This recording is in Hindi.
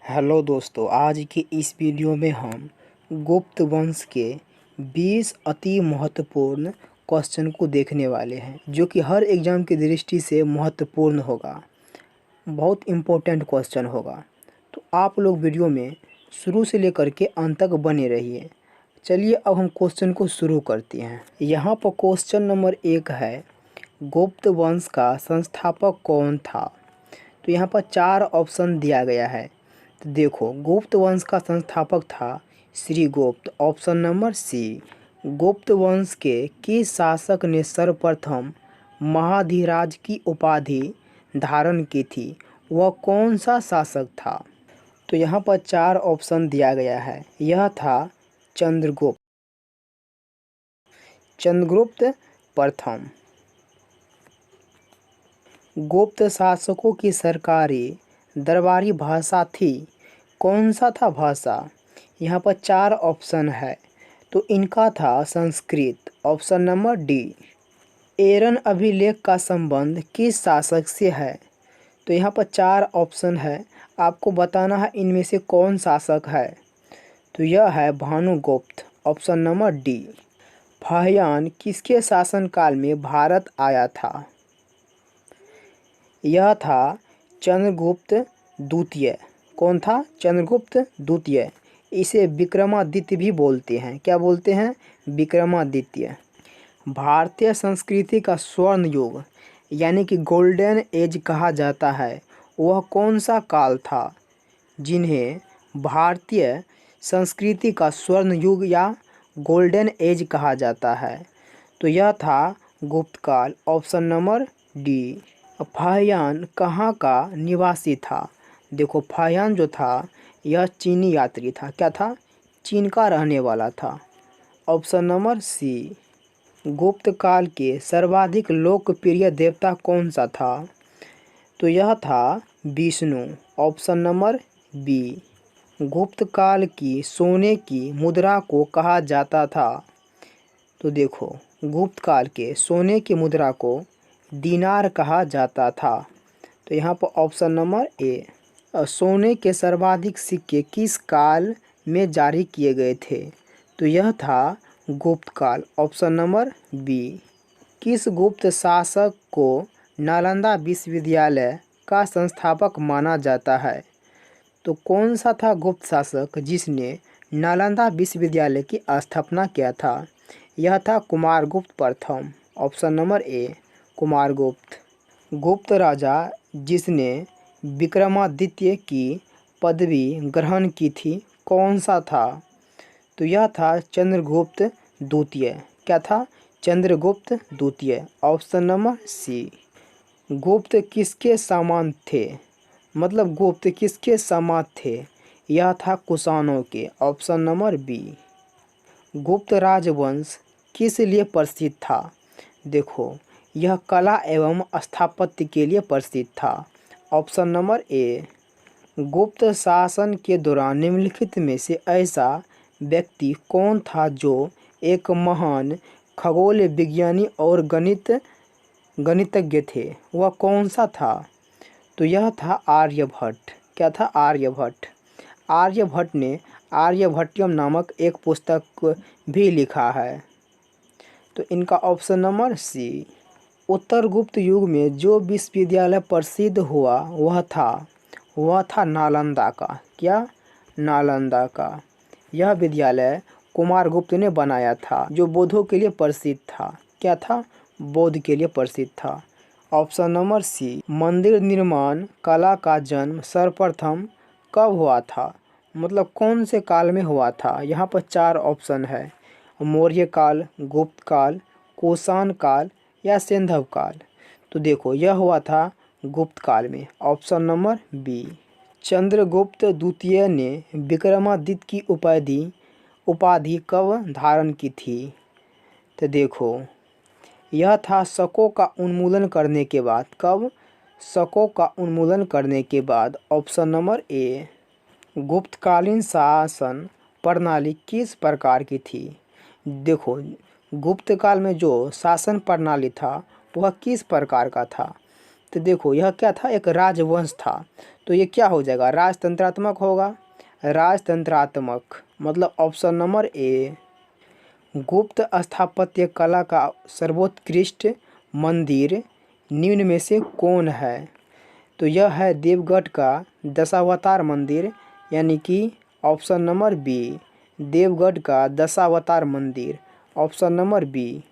हेलो दोस्तों, आज की इस वीडियो में हम गुप्त वंश के 20 अति महत्वपूर्ण क्वेश्चन को देखने वाले हैं, जो कि हर एग्ज़ाम की दृष्टि से महत्वपूर्ण होगा। बहुत इम्पोर्टेंट क्वेश्चन होगा, तो आप लोग वीडियो में शुरू से लेकर के अंत तक बने रहिए। चलिए अब हम क्वेश्चन को शुरू करते हैं। यहाँ पर क्वेश्चन नंबर 1 है, गुप्त वंश का संस्थापक कौन था? तो यहाँ पर 4 ऑप्शन दिया गया है। तो देखो, गुप्त वंश का संस्थापक था श्रीगुप्त। Option number C. गुप्त वंश के किस शासक ने सर्वप्रथम महाधिराज की उपाधि धारण की थी? वह कौन सा शासक था? तो यहाँ पर 4 ऑप्शन दिया गया है। यह था चंद्रगुप्त, चंद्रगुप्त प्रथम। गुप्त शासकों की सरकारी दरबारी भाषा थी, कौन सा था भाषा? यहाँ पर 4 ऑप्शन है, तो इनका था Sanskrit. Option number D. Eran अभिलेख का संबंध किस शासक से है? तो यहाँ पर 4 ऑप्शन है, आपको बताना है इनमें से कौन शासक है। तो यह है Bhanugupta. Option number D. Fahien किसके शासनकाल में भारत आया था? यह था चंद्रगुप्त द्वितीय। कौन था? चंद्रगुप्त द्वितीय। इसे विक्रमादित्य भी बोलते हैं। क्या बोलते हैं? विक्रमादित्य। भारतीय संस्कृति का स्वर्ण युग यानी कि गोल्डन एज कहा जाता है, वह कौन सा काल था जिन्हें भारतीय संस्कृति का स्वर्ण युग या गोल्डन एज कहा जाता है? तो यह था गुप्त काल। Option number D. फाहियान कहाँ का निवासी था? देखो, फाहियान जो था यह चीनी यात्री था। क्या था? चीन का रहने वाला था। Option number C. गुप्त काल के सर्वाधिक लोकप्रिय देवता कौन सा था? तो यह था विष्णु। Option number B. गुप्त काल की सोने की मुद्रा को कहा जाता था? तो देखो, गुप्त काल के सोने की मुद्रा को दीनार कहा जाता था। तो यहाँ पर ऑप्शन नंबर ए। सोने के सर्वाधिक सिक्के किस काल में जारी किए गए थे? तो यह था गुप्त काल। Option number B. किस गुप्त शासक को नालंदा विश्वविद्यालय का संस्थापक माना जाता है? तो कौन सा था गुप्त शासक जिसने नालंदा विश्वविद्यालय की स्थापना किया था? यह था कुमारगुप्त प्रथम। Option number A, Kumaragupta. गुप्त राजा जिसने विक्रमादित्य की पदवी ग्रहण की थी, कौन सा था? तो यह था चंद्रगुप्त द्वितीय। क्या था? चंद्रगुप्त द्वितीय। Option number C. गुप्त किसके समान थे? मतलब गुप्त किसके समान थे? यह था कुषाणों के। Option number B. गुप्त राजवंश किस लिए प्रसिद्ध था? देखो, यह कला एवं स्थापत्य के लिए प्रसिद्ध था। Option number A. गुप्त शासन के दौरान निम्नलिखित में से ऐसा व्यक्ति कौन था जो एक महान खगोल विज्ञानी और गणितज्ञ थे? वह कौन सा था? तो यह था आर्यभट्ट। क्या था? आर्यभट्ट। आर्यभट्ट ने आर्यभट्टियम नामक एक पुस्तक भी लिखा है। तो इनका ऑप्शन नंबर सी। उत्तर गुप्त युग में जो विश्वविद्यालय प्रसिद्ध हुआ वह था नालंदा का। क्या? नालंदा का। यह विद्यालय कुमारगुप्त ने बनाया था, जो बौद्धों के लिए प्रसिद्ध था। क्या था? बौद्ध के लिए प्रसिद्ध था। Option number C. मंदिर निर्माण कला का जन्म सर्वप्रथम कब हुआ था? मतलब कौन से काल में हुआ था? यहाँ पर 4 ऑप्शन है। मौर्य काल, गुप्त काल, कुषाण काल या सिंधव काल। तो देखो, यह हुआ था गुप्त काल में। Option number B. चंद्रगुप्त द्वितीय ने विक्रमादित्य की उपाधि कब धारण की थी? तो देखो, यह था शकों का उन्मूलन करने के बाद। कब? शकों का उन्मूलन करने के बाद। Option number A. गुप्तकालीन शासन प्रणाली किस प्रकार की थी? देखो, गुप्त काल में जो शासन प्रणाली था वह किस प्रकार का था? तो देखो, यह क्या था? एक राजवंश था। तो ये क्या हो जाएगा, राजतंत्रात्मक होगा। राजतंत्रात्मक मतलब ऑप्शन नंबर ए। गुप्त स्थापत्य कला का सर्वोत्कृष्ट मंदिर निम्न में से कौन है। तो यह है देवगढ़ का दशावतार मंदिर, यानी कि ऑप्शन नंबर बी, देवगढ़ का दशावतार मंदिर, ऑप्शन नंबर बी।